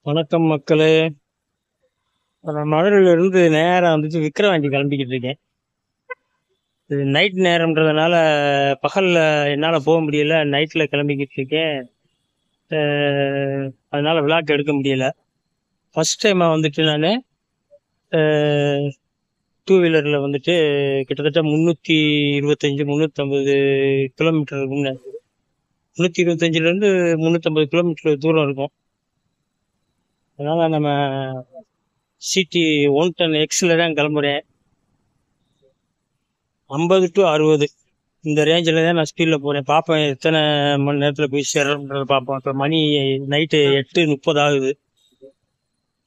வணக்கம் மக்களே. நான் மதுரையிலிருந்து நேராக வந்துட்டு விக்கிரவாண்டி கிளம்பிக்கிட்டு இருக்கேன். இது நைட் நேரம்ன்றதுனால பகலில் என்னால் போக முடியல. நைட்டில் கிளம்பிக்கிட்டு இருக்கேன். அதனால விளாக் எடுக்க முடியல. ஃபர்ஸ்ட் டைமாக வந்துட்டு நான் டூ வீலரில் வந்துட்டு கிட்டத்தட்ட 325 350 கிலோமீட்டர் முன்ன 325லேருந்து 350 கிலோமீட்டர் தூரம் இருக்கும். அதனால் நம்ம சிடி 110Xல தான் கிளம்புறேன். 50 to 60 இந்த ரேஞ்சில் தான் நான் ஸ்பீடில் போகிறேன். பார்ப்பேன் எத்தனை மணி நேரத்தில் போய் சேர்றோன்றதை பார்ப்போம். இப்போ மணி நைட்டு 8:30 ஆகுது.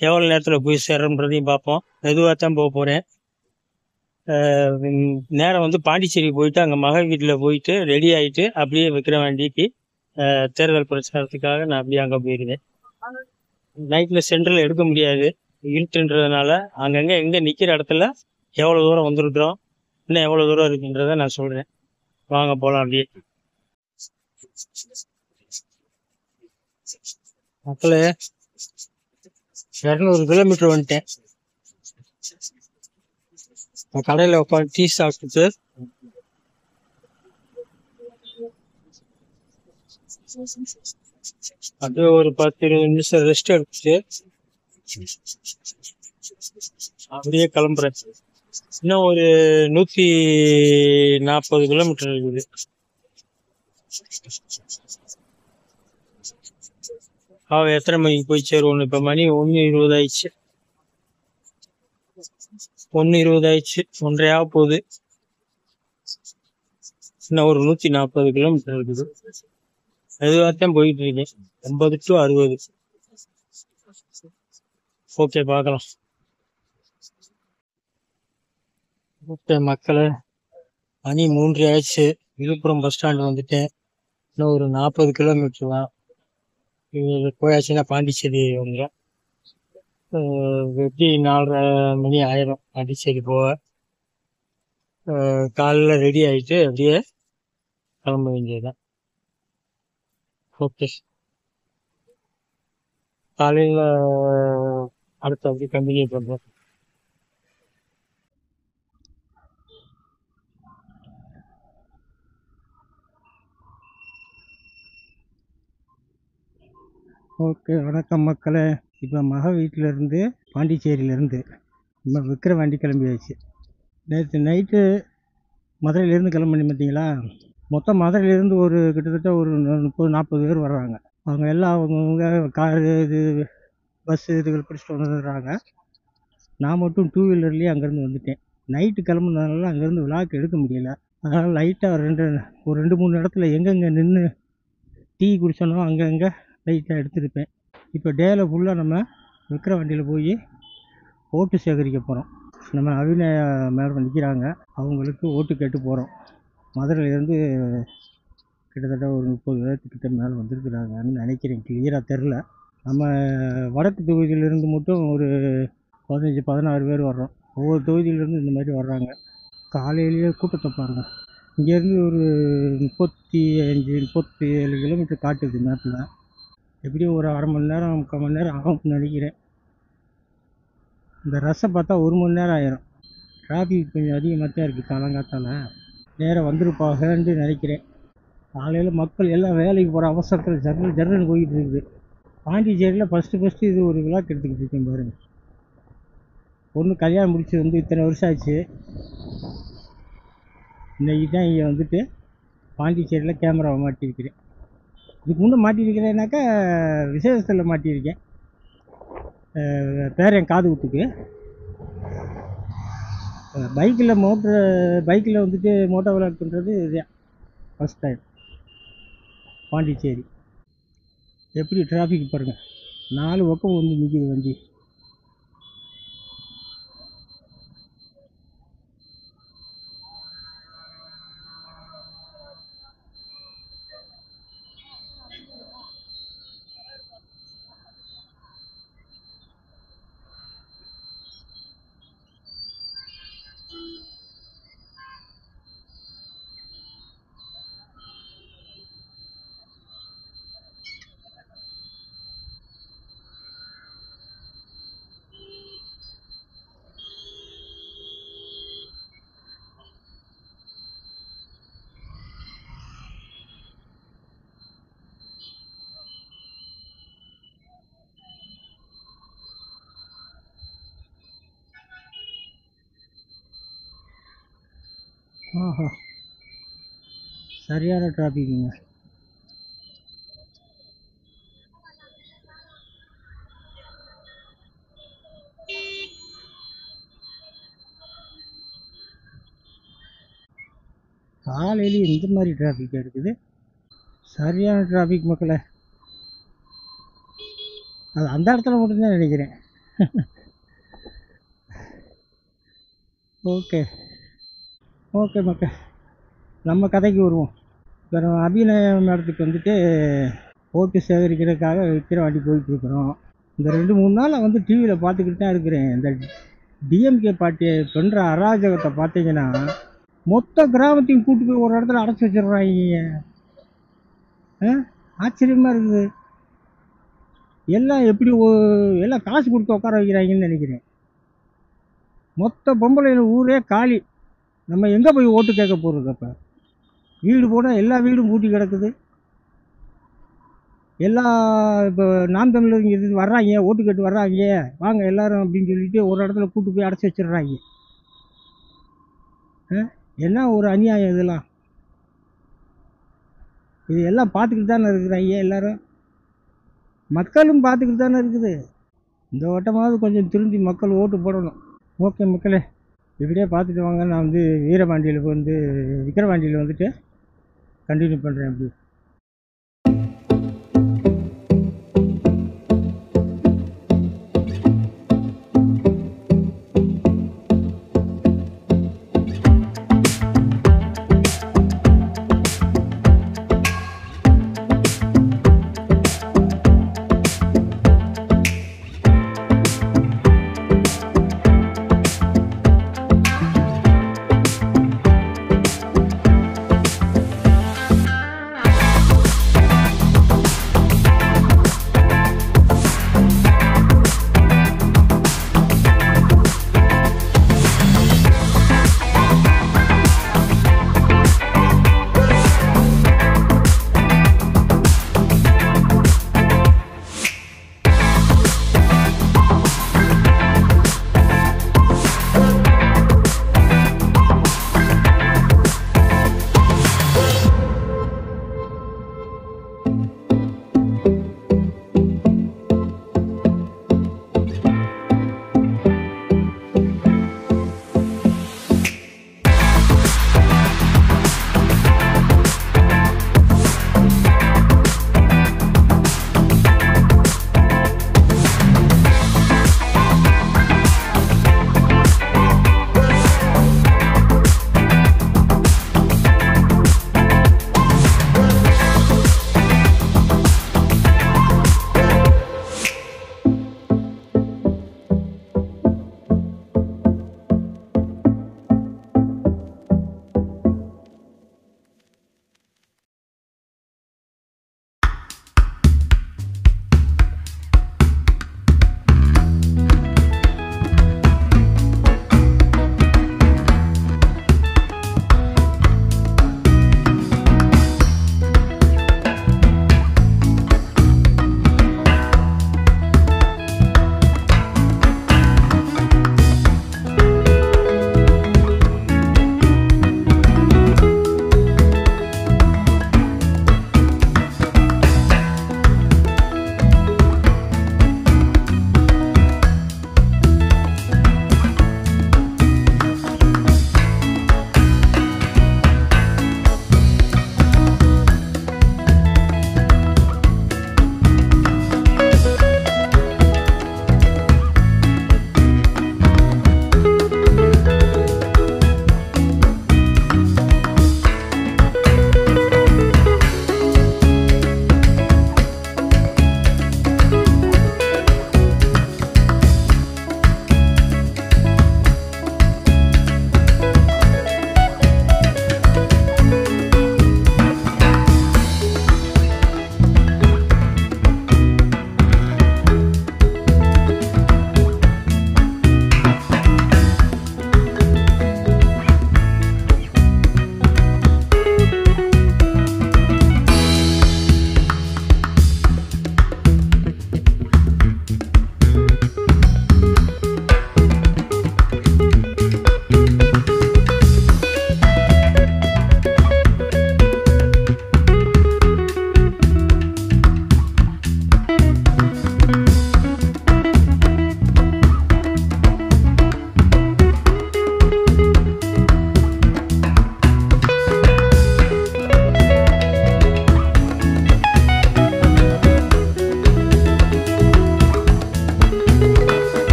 எவ்வளோ நேரத்தில் போய் சேர்றோன்றதையும் பார்ப்போம். மெதுவாக தான் போக போகிறேன். நேரம் வந்து பாண்டிச்சேரி போயிட்டு அங்கே மக வீட்டில் போயிட்டு ரெடி ஆகிட்டு அப்படியே விக்கிரவாண்டிக்கு தேர்தல் பிரச்சாரத்துக்காக நான் அப்படியே அங்கே போயிருந்தேன். நைட்டில் சென்ட்ரல் எடுக்க முடியாது, இருட்டுன்றதுனால. அங்கங்கே எங்கே நிற்கிற இடத்துல எவ்வளோ தூரம் வந்திருக்கிறோம், இன்னும் எவ்வளோ தூரம் இருக்குன்றதை நான் சொல்கிறேன். வாங்க போகலாம் அப்படியே. மக்களே, 200 கிலோமீட்டர் வந்துட்டேன். கடையில் உட்காந்து டீ சாப்பிட்டுட்டு அப்படியே ஒரு 10-20 நிமிஷம் ரெஸ்ட் எடுத்துட்டு அப்படியே கிளம்புறேன். இன்னும் ஒரு 140 கிலோமீட்டர் இருக்குது. எத்தனை மணிக்கு போய் சேருவோம்? இப்போ மணி 1:20 ஆயிடுச்சு. 1:20 ஆயிடுச்சு. 1:30 ஆக போகுது. இன்னும் ஒரு 140 கிலோமீட்டர் இருக்குது. மெதுவாகத்தான் போயிட்டு இருக்கேன். 50 to 60. ஓகே, பார்க்கலாம். ஓகே மக்களே, மணி 3 ஆயிடுச்சு. விழுப்புரம் பஸ் ஸ்டாண்டு வந்துட்டேன். இன்னும் ஒரு 40 கிலோமீட்டர் தான். இது போயாச்சுன்னா பாண்டிச்சேரி வந்துடும். எப்படி 4:30 மணி ஆயிரும் பாண்டிச்சேரி போக. காலைல ரெடி ஆகிட்டு அப்படியே கிளம்ப வேண்டியதுதான். ஓகே, காலையில் அடுத்து அப்படியே கண்டினியூ பண்ணுறோம். ஓகே, வணக்கம் மக்களே. இப்போ மக வீட்டிலேருந்து பாண்டிச்சேரியிலேருந்து நம்ம விக்கிரவாண்டி கிளம்பியாச்சு. நேற்று நைட்டு மதுரையிலேருந்து கிளம்பி பார்த்தீங்களா. மொத்தம் மதுரையிலேருந்து ஒரு கிட்டத்தட்ட ஒரு 30-40 பேர் வர்றாங்க. அவங்க எல்லாம் அவங்கவுங்க காரு இது பஸ்ஸு இதுகள் பிடிச்சிட்டு வந்துடுறாங்க. நான் மட்டும் டூ வீலர்லேயே அங்கேருந்து வந்துட்டேன். நைட்டு கிளம்புனதுனால அங்கேருந்து விளாக் எடுக்க முடியல. அதனால் லைட்டாக ஒரு 2-3 இடத்துல எங்கெங்கே நின்று டீ குடிச்சோனோ அங்கங்கே லைட்டாக எடுத்துருப்பேன். இப்போ டேயில் ஃபுல்லாக நம்ம விக்கிரவாண்டியில் போய் ஓட்டு சேகரிக்க போகிறோம். நம்ம அபிநயா மேடம் நிற்கிறாங்க, அவங்களுக்கு ஓட்டு கேட்டு போகிறோம். மதுரையிலேருந்து கிட்டத்தட்ட ஒரு 30 பேர்த்துக்கிட்ட மேலே வந்திருக்கிறாங்கன்னு நினைக்கிறேன், கிளியராக தெரில. நம்ம வடக்கு தொகுதியிலேருந்து மட்டும் ஒரு 15-16 பேர் வர்றோம். ஒவ்வொரு தொகுதியிலேருந்து இந்த மாதிரி வர்றாங்க. காலையிலேயே கூட்டத்தை பாருங்கள். இங்கேருந்து ஒரு 35-37 கிலோமீட்டர் காட்டுது மேப்பில். எப்படியும் ஒரு அரை மணி நேரம் 3/4 மணி நேரம் ஆகும்னு நினைக்கிறேன். இந்த ரஷ்ஷை பார்த்தா 1 மணி நேரம் ஆயிரும். டிராஃபிக் கொஞ்சம் அதிகமாக தான் இருக்குது காலங்காத்தால். நேராக வந்துருப்பாகன்னு நினைக்கிறேன். காலையில் மக்கள் எல்லாம் வேலைக்கு போகிற அவசரத்தில் ஜர்னு போய்கிட்டு இருக்குது. பாண்டிச்சேரியில் ஃபஸ்ட்டு இது ஒரு விழாக்கு எடுத்துக்கிட்டு இருக்கேன் பாருங்கள். பொண்ணு கல்யாணம் முடிச்சு வந்து இத்தனை வருஷம் ஆச்சு. இன்றைக்கி தான் இங்கே வந்துட்டு பாண்டிச்சேரியில் கேமராவை மாட்டியிருக்கிறேன். இதுக்கு முன்னே மாட்டியிருக்கிறேன்னாக்கா விசேஷத்தில் மாட்டியிருக்கேன். பேரன் காது குத்துக்கு பைக்கில் வந்துட்டு மோட்டோ விளாக் பண்ணுறது இதுதான் ஃபஸ்ட் டைம். பாண்டிச்சேரி எப்படி டிராஃபிக் பாருங்கள். 4 பக்கம் வந்து நிற்கிது வண்டி. ஆஹா, சரியான டிராஃபிக்குங்க. காலையிலேயே இந்த மாதிரி டிராஃபிக்காக இருக்குது. சரியான டிராஃபிக் மக்களே. அது அந்த இடத்துல மட்டும்தான் நினைக்கிறேன். ஓகே ஓகே மக்கள், நம்ம கதைக்கு வருவோம். இப்போ நம்ம அபிநயம் இடத்துக்கு வந்துட்டு ஓட்டு சேகரிக்கிறதுக்காக விக்கிரவாண்டி போயிட்டுருக்குறோம். இந்த 2-3 நாளாக வந்து டிவியில் பார்த்துக்கிட்டு தான் இருக்கிறேன். இந்த டிஎம்கே பார்ட்டியை பண்ணுற அராஜகத்தை பார்த்தீங்கன்னா, மொத்த கிராமத்தையும் கூட்டு போய் ஒரு இடத்துல அடைச்சி வச்சிடுறாங்க. ஆச்சரியமாக இருக்குது. எல்லாம் எப்படி எல்லாம் காசு கொடுத்து உட்கார வைக்கிறாங்கன்னு நினைக்கிறேன். மொத்த பொம்பளையில் ஊரே காலி. நம்ம எங்கே போய் ஓட்டு கேட்க போகிறது? அப்போ வீடு போனால் எல்லா வீடும் பூட்டி கிடக்குது. எல்லா இப்போ நாம் தமிழர் இது வர்றாங்க, ஓட்டு கேட்டு வர்றாங்க, வாங்க எல்லாரும் அப்படின்னு சொல்லிட்டு ஒரு இடத்துல கூட்டு போய் அடைச்சி வச்சிடுறாங்க. என்ன ஒரு அநியாயம் இதெல்லாம்! இது எல்லாம் பார்த்துக்கிட்டு தானே இருக்கிறாங்க எல்லாரும். மக்களும் பார்த்துக்கிட்டு தானே இருக்குது. இந்த வட்டமாவது கொஞ்சம் திருந்தி மக்கள் ஓட்டு போடணும். ஓகே மக்களே, இப்படியே பார்த்துட்டு வாங்க. நான் வந்து விக்கிரவாண்டியில் வந்துட்டு கண்டினியூ பண்ணுறேன் அப்படி.